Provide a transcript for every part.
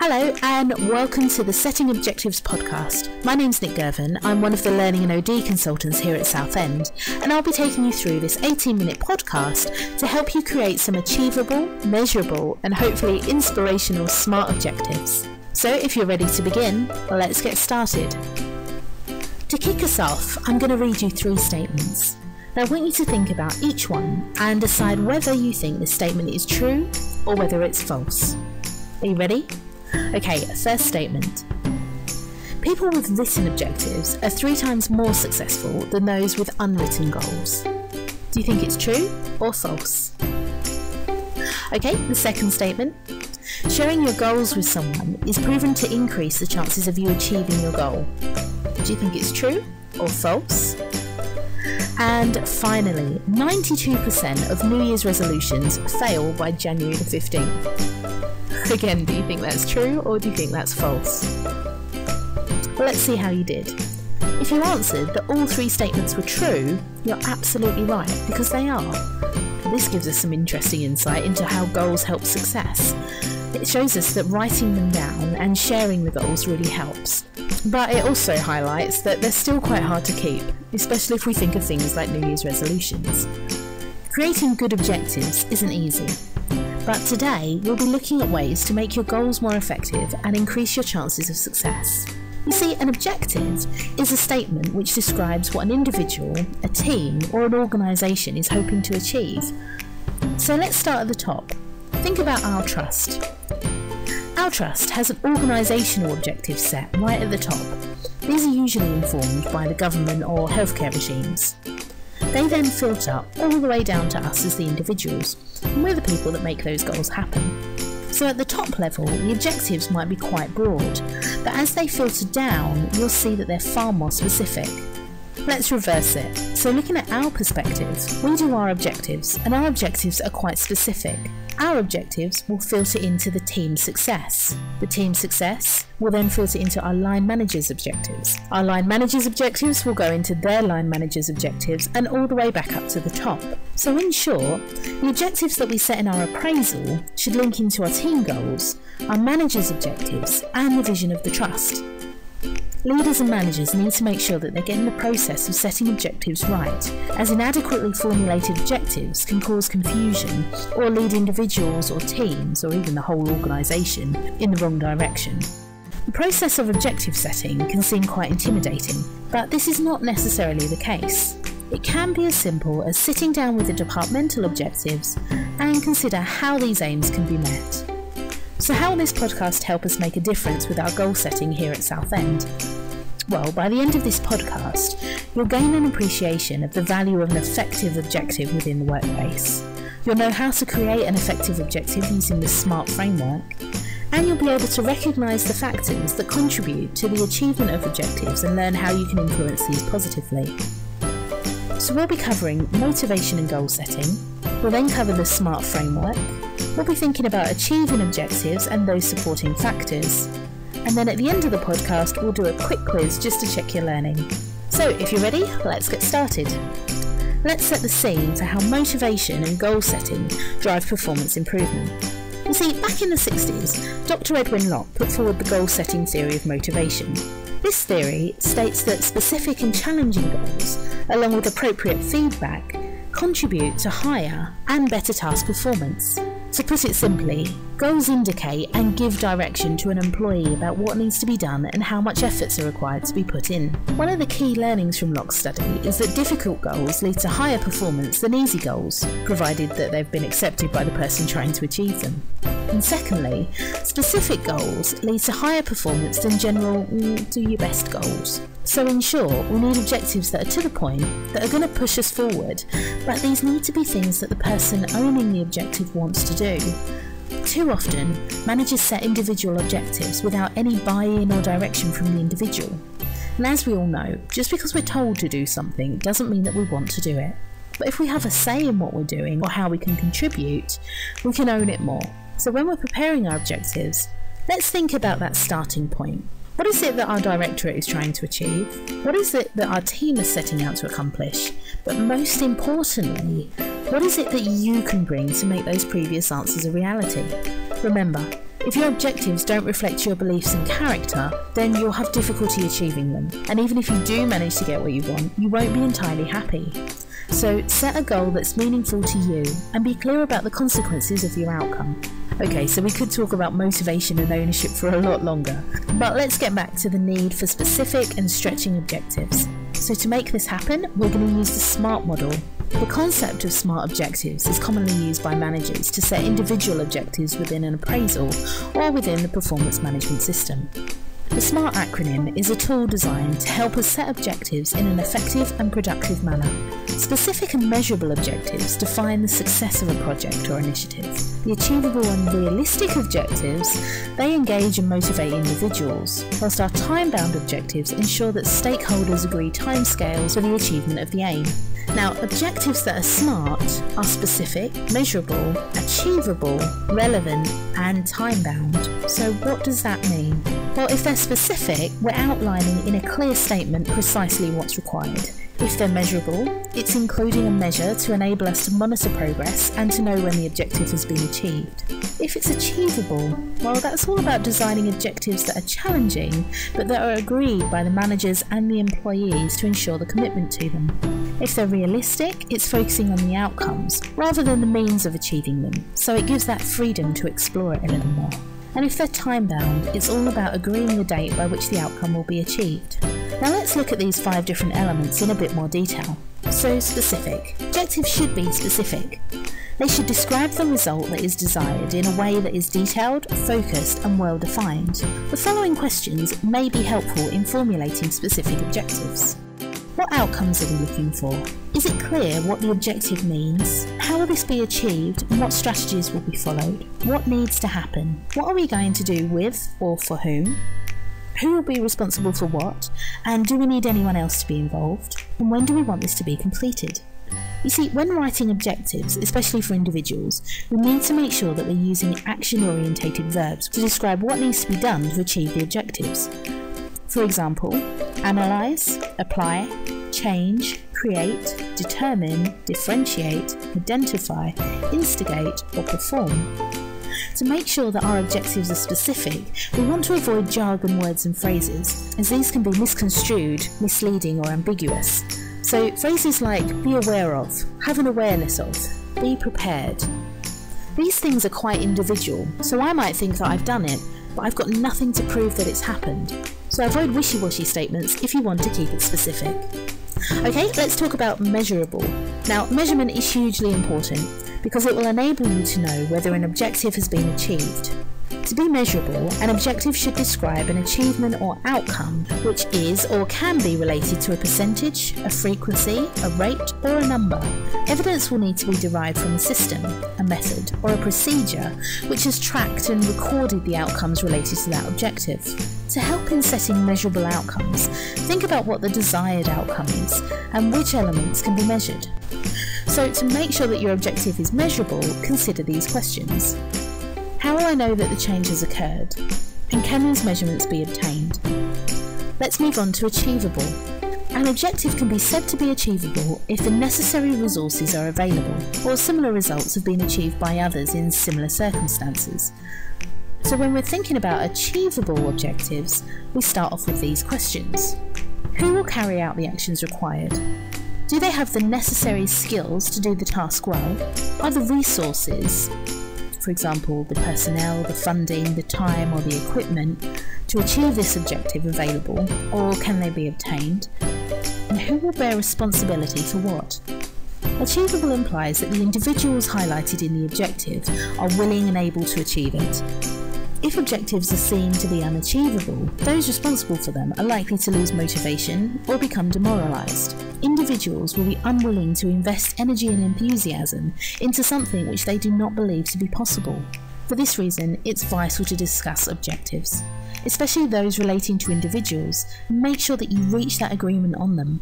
Hello and welcome to the Setting Objectives podcast. My name's Nick Girvan. I'm one of the Learning and OD consultants here at Southend, and I'll be taking you through this 18-minute podcast to help you create some achievable, measurable and hopefully inspirational SMART objectives. So if you're ready to begin, let's get started. To kick us off, I'm going to read you 3 statements. Now I want you to think about each one and decide whether you think this statement is true or whether it's false. Are you ready? Okay, first statement. People with written objectives are 3 times more successful than those with unwritten goals. Do you think it's true or false? Okay, the second statement. Sharing your goals with someone is proven to increase the chances of you achieving your goal. Do you think it's true or false? And finally, 92% of New Year's resolutions fail by January the 15th. Again, do you think that's true or do you think that's false? Well, let's see how you did. If you answered that all 3 statements were true, you're absolutely right, because they are. This gives us some interesting insight into how goals help success. It shows us that writing them down and sharing the goals really helps. But it also highlights that they're still quite hard to keep, especially if we think of things like New Year's resolutions. Creating good objectives isn't easy. But today, we'll be looking at ways to make your goals more effective and increase your chances of success. You see, an objective is a statement which describes what an individual, a team, or an organisation is hoping to achieve. So let's start at the top. Think about Our Trust. Our Trust has an organisational objective set right at the top. These are usually informed by the government or healthcare regimes. They then filter all the way down to us as the individuals, and we're the people that make those goals happen. So at the top level, the objectives might be quite broad, but as they filter down, you'll see that they're far more specific. Let's reverse it. So looking at our perspective, we do our objectives, and our objectives are quite specific. Our objectives will filter into the team's success. The team's success will then filter into our line manager's objectives. Our line manager's objectives will go into their line manager's objectives and all the way back up to the top. So in short, the objectives that we set in our appraisal should link into our team goals, our manager's objectives, and the vision of the trust. Leaders and managers need to make sure that they're getting the process of setting objectives right, as inadequately formulated objectives can cause confusion or lead individuals or teams, or even the whole organisation, in the wrong direction. The process of objective setting can seem quite intimidating, but this is not necessarily the case. It can be as simple as sitting down with the departmental objectives and consider how these aims can be met. So how will this podcast help us make a difference with our goal setting here at Southend? Well, by the end of this podcast, you'll gain an appreciation of the value of an effective objective within the workplace. You'll know how to create an effective objective using the SMART framework, and you'll be able to recognise the factors that contribute to the achievement of objectives and learn how you can influence these positively. So we'll be covering motivation and goal setting. We'll then cover the SMART framework. We'll be thinking about achieving objectives and those supporting factors. And then at the end of the podcast, we'll do a quick quiz just to check your learning. So if you're ready, let's get started. Let's set the scene for how motivation and goal setting drive performance improvement. You see, back in the 60s, Dr. Edwin Locke put forward the goal setting theory of motivation. This theory states that specific and challenging goals, along with appropriate feedback, contribute to higher and better task performance. To put it simply, goals indicate and give direction to an employee about what needs to be done and how much efforts are required to be put in. One of the key learnings from Locke's study is that difficult goals lead to higher performance than easy goals, provided that they've been accepted by the person trying to achieve them. And secondly, specific goals lead to higher performance than general do your best goals. So in short, we need objectives that are to the point, that are going to push us forward, but these need to be things that the person owning the objective wants to do. Too often, managers set individual objectives without any buy-in or direction from the individual. And as we all know, just because we're told to do something doesn't mean that we want to do it. But if we have a say in what we're doing or how we can contribute, we can own it more. So when we're preparing our objectives, let's think about that starting point. What is it that our directorate is trying to achieve? What is it that our team is setting out to accomplish? But most importantly, what is it that you can bring to make those previous answers a reality? Remember, If your objectives don't reflect your beliefs and character, then you'll have difficulty achieving them. And even if you do manage to get what you want, you won't be entirely happy. So set a goal that's meaningful to you and be clear about the consequences of your outcome. Okay, so we could talk about motivation and ownership for a lot longer, but let's get back to the need for specific and stretching objectives. So to make this happen, we're going to use the SMART model. The concept of SMART objectives is commonly used by managers to set individual objectives within an appraisal or within the performance management system. The SMART acronym is a tool designed to help us set objectives in an effective and productive manner. Specific and measurable objectives define the success of a project or initiative. The achievable and realistic objectives, they engage and motivate individuals, whilst our time-bound objectives ensure that stakeholders agree timescales for the achievement of the aim. Now, objectives that are SMART are specific, measurable, achievable, relevant, and time-bound. So what does that mean? Well, if they're specific, we're outlining in a clear statement precisely what's required. If they're measurable, it's including a measure to enable us to monitor progress and to know when the objective has been achieved. If it's achievable, well, that's all about designing objectives that are challenging, but that are agreed by the managers and the employees to ensure the commitment to them. If they're realistic, it's focusing on the outcomes rather than the means of achieving them, so it gives that freedom to explore it a little more. And if they're time-bound, it's all about agreeing the date by which the outcome will be achieved. Now let's look at these 5 different elements in a bit more detail. So specific. Objectives should be specific. They should describe the result that is desired in a way that is detailed, focused and well defined. The following questions may be helpful in formulating specific objectives. What outcomes are we looking for? Is it clear what the objective means? How will this be achieved and what strategies will be followed? What needs to happen? What are we going to do with or for whom? Who will be responsible for what? And do we need anyone else to be involved? And when do we want this to be completed? You see, when writing objectives, especially for individuals, we need to make sure that we're using action-orientated verbs to describe what needs to be done to achieve the objectives. For example, analyse, apply, change, create, determine, differentiate, identify, instigate, or perform. To make sure that our objectives are specific, we want to avoid jargon words and phrases, as these can be misconstrued, misleading, or ambiguous. So phrases like be aware of, have an awareness of, be prepared. These things are quite individual, so I might think that I've done it, but I've got nothing to prove that it's happened. So avoid wishy-washy statements if you want to keep it specific. Okay, let's talk about measurable. Now, measurement is hugely important because it will enable you to know whether an objective has been achieved. To be measurable, an objective should describe an achievement or outcome which is or can be related to a percentage, a frequency, a rate, or a number. Evidence will need to be derived from a system, a method, or a procedure which has tracked and recorded the outcomes related to that objective. To help in setting measurable outcomes, think about what the desired outcome is and which elements can be measured. So to make sure that your objective is measurable, consider these questions. How will I know that the change has occurred? And can these measurements be obtained? Let's move on to achievable. An objective can be said to be achievable if the necessary resources are available, or similar results have been achieved by others in similar circumstances. So when we're thinking about achievable objectives, we start off with these questions. Who will carry out the actions required? Do they have the necessary skills to do the task well? Are the resources, for example, the personnel, the funding, the time or the equipment, to achieve this objective available, or can they be obtained? And who will bear responsibility for what? Achievable implies that the individuals highlighted in the objective are willing and able to achieve it. If objectives are seen to be unachievable, those responsible for them are likely to lose motivation or become demoralised. Individuals will be unwilling to invest energy and enthusiasm into something which they do not believe to be possible. For this reason, it's vital to discuss objectives, especially those relating to individuals, and make sure that you reach that agreement on them.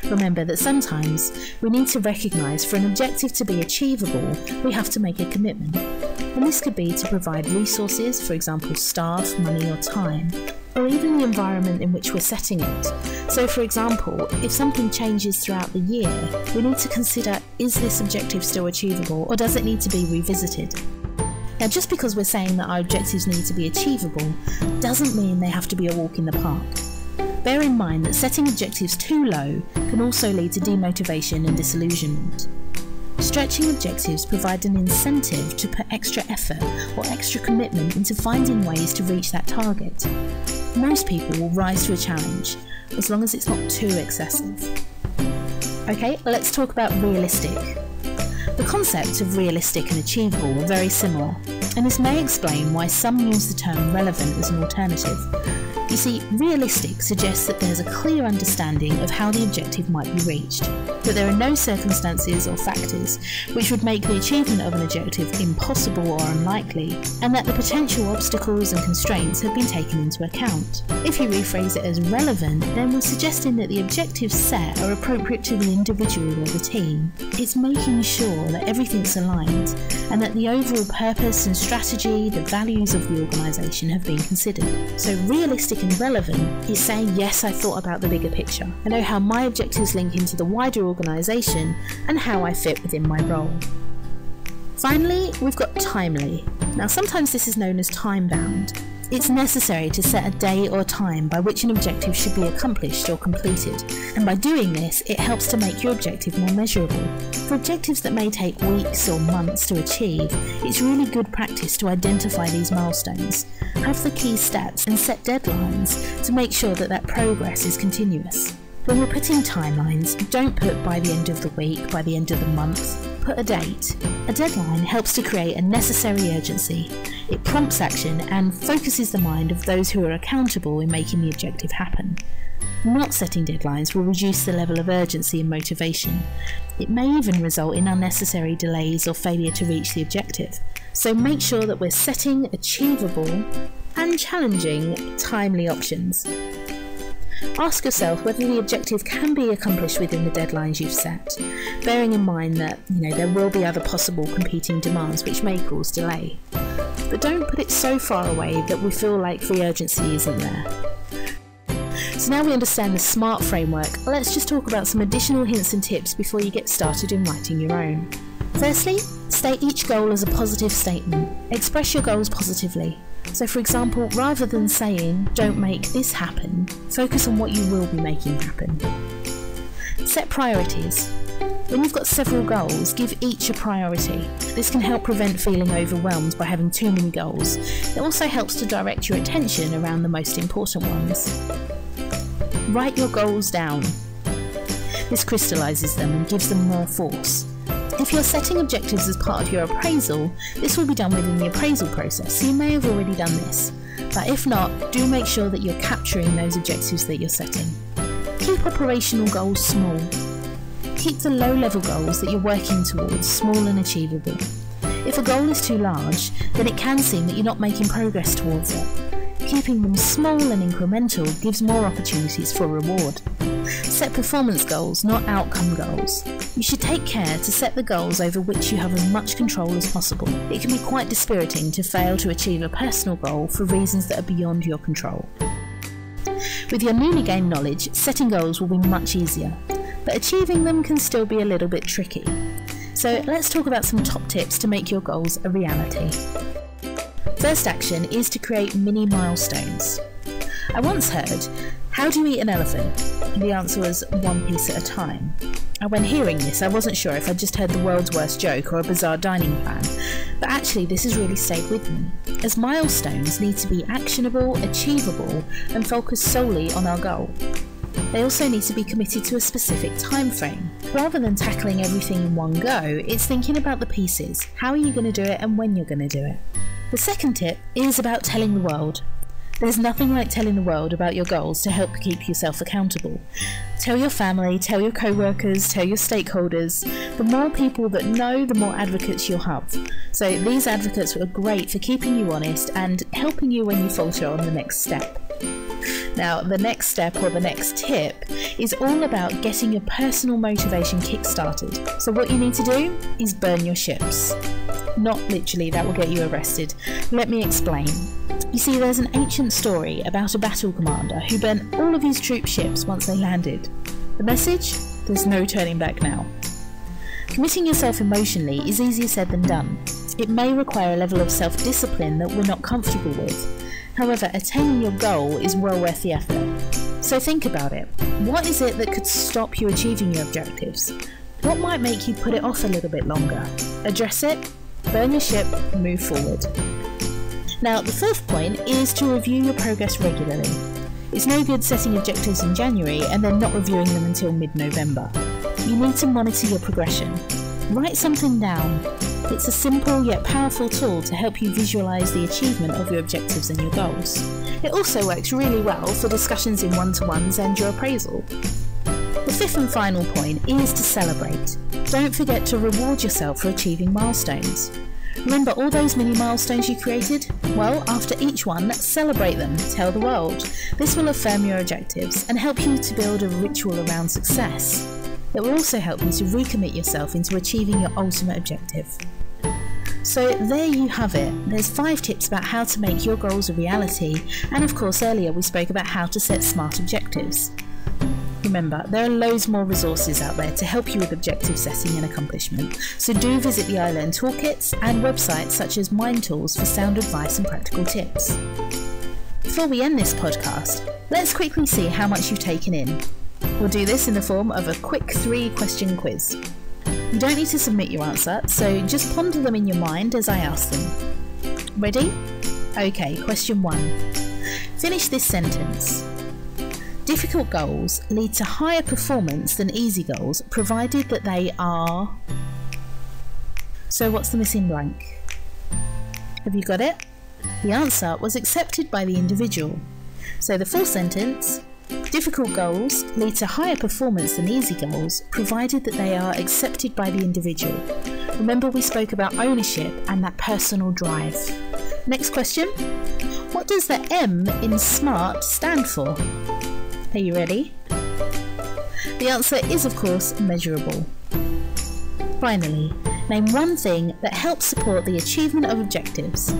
Remember that sometimes we need to recognise for an objective to be achievable, we have to make a commitment. And this could be to provide resources, for example staff, money or time, or even the environment in which we're setting it. So for example, if something changes throughout the year, we need to consider, is this objective still achievable or does it need to be revisited? Now, just because we're saying that our objectives need to be achievable doesn't mean they have to be a walk in the park. Bear in mind that setting objectives too low can also lead to demotivation and disillusionment. Stretching objectives provide an incentive to put extra effort or extra commitment into finding ways to reach that target. Most people will rise to a challenge, as long as it's not too excessive. Okay, let's talk about realistic. The concepts of realistic and achievable are very similar, and this may explain why some use the term relevant as an alternative. You see, realistic suggests that there's a clear understanding of how the objective might be reached, that there are no circumstances or factors which would make the achievement of an objective impossible or unlikely, and that the potential obstacles and constraints have been taken into account. If you rephrase it as relevant, then we're suggesting that the objectives set are appropriate to the individual or the team. It's making sure that everything's aligned, and that the overall purpose and strategy, the values of the organisation have been considered. So realistic and relevant is saying, yes, I thought about the bigger picture. I know how my objectives link into the wider organisation and how I fit within my role. Finally, we've got timely. Now, sometimes this is known as time-bound. It's necessary to set a day or time by which an objective should be accomplished or completed, and by doing this, it helps to make your objective more measurable. For objectives that may take weeks or months to achieve, it's really good practice to identify these milestones, have the key stats, and set deadlines to make sure that progress is continuous. When we're putting timelines, don't put by the end of the week, by the end of the month. Put a date. A deadline helps to create a necessary urgency. It prompts action and focuses the mind of those who are accountable in making the objective happen. Not setting deadlines will reduce the level of urgency and motivation. It may even result in unnecessary delays or failure to reach the objective. So make sure that we're setting achievable and challenging, timely options. Ask yourself whether the objective can be accomplished within the deadlines you've set, bearing in mind that there will be other possible competing demands which may cause delay. But don't put it so far away that we feel like the urgency isn't there. So now we understand the SMART framework, let's just talk about some additional hints and tips before you get started in writing your own. Firstly, state each goal as a positive statement. Express your goals positively. So for example, rather than saying, don't make this happen, focus on what you will be making happen. Set priorities. When you've got several goals, give each a priority. This can help prevent feeling overwhelmed by having too many goals. It also helps to direct your attention around the most important ones. Write your goals down. This crystallises them and gives them more force. If you're setting objectives as part of your appraisal, this will be done within the appraisal process, so you may have already done this. But if not, do make sure that you're capturing those objectives that you're setting. Keep operational goals small. Keep the low-level goals that you're working towards small and achievable. If a goal is too large, then it can seem that you're not making progress towards it. Keeping them small and incremental gives more opportunities for reward. Set performance goals, not outcome goals. You should take care to set the goals over which you have as much control as possible. It can be quite dispiriting to fail to achieve a personal goal for reasons that are beyond your control. With your newly gained knowledge, setting goals will be much easier, but achieving them can still be a little bit tricky. So let's talk about some top tips to make your goals a reality. First action is to create mini milestones. I once heard, how do you eat an elephant? And the answer was one piece at a time. And when hearing this, I wasn't sure if I'd just heard the world's worst joke or a bizarre dining plan, but actually this has really stayed with me, as milestones need to be actionable, achievable, and focus solely on our goal. They also need to be committed to a specific time frame. Rather than tackling everything in one go, it's thinking about the pieces. How are you going to do it and when you're going to do it? The second tip is about telling the world. There's nothing like telling the world about your goals to help keep yourself accountable. Tell your family, tell your co-workers, tell your stakeholders. The more people that know, the more advocates you'll have. So these advocates are great for keeping you honest and helping you when you falter on the next step. Now, the next step or the next tip is all about getting your personal motivation kick-started. So what you need to do is burn your ships. Not literally, that will get you arrested. Let me explain. You see, there's an ancient story about a battle commander who burnt all of his troop ships once they landed. The message? There's no turning back now. Committing yourself emotionally is easier said than done. it may require a level of self-discipline that we're not comfortable with. However, attaining your goal is well worth the effort. So think about it. What is it that could stop you achieving your objectives? What might make you put it off a little bit longer? Address it, burn your ship, and move forward. Now, the fourth point is to review your progress regularly. It's no good setting objectives in January and then not reviewing them until mid-November. You need to monitor your progression. Write something down. It's a simple yet powerful tool to help you visualise the achievement of your objectives and your goals. It also works really well for discussions in one-to-ones and your appraisal. The fifth and final point is to celebrate. Don't forget to reward yourself for achieving milestones. Remember all those mini milestones you created? Well, after each one, celebrate them, tell the world. This will affirm your objectives and help you to build a ritual around success. It will also help you to recommit yourself into achieving your ultimate objective. So there you have it. There's 5 tips about how to make your goals a reality, and of course earlier we spoke about how to set smart objectives. Remember, there are loads more resources out there to help you with objective setting and accomplishment, so do visit the iLearn toolkits and websites such as Mind Tools for sound advice and practical tips. Before we end this podcast, let's quickly see how much you've taken in. We'll do this in the form of a quick 3-question quiz. You don't need to submit your answer, so just ponder them in your mind as I ask them. Ready? Okay, question 1. Finish this sentence. Difficult goals lead to higher performance than easy goals, provided that they are... So what's the missing blank? Have you got it? The answer was accepted by the individual. So the full sentence, difficult goals lead to higher performance than easy goals, provided that they are accepted by the individual. Remember we spoke about ownership and that personal drive. Next question. What does the M in SMART stand for? Are you ready? The answer is, of course, measurable. Finally, name one thing that helps support the achievement of objectives.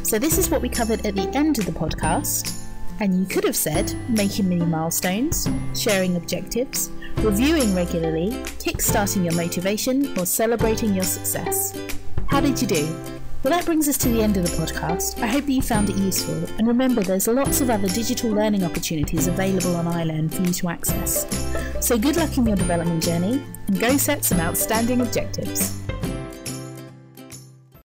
So this is what we covered at the end of the podcast, and you could have said making mini milestones, sharing objectives, reviewing regularly, kickstarting your motivation, or celebrating your success. How did you do? Well, that brings us to the end of the podcast. I hope that you found it useful, and remember there's lots of other digital learning opportunities available on iLearn for you to access. So good luck in your development journey, and go set some outstanding objectives.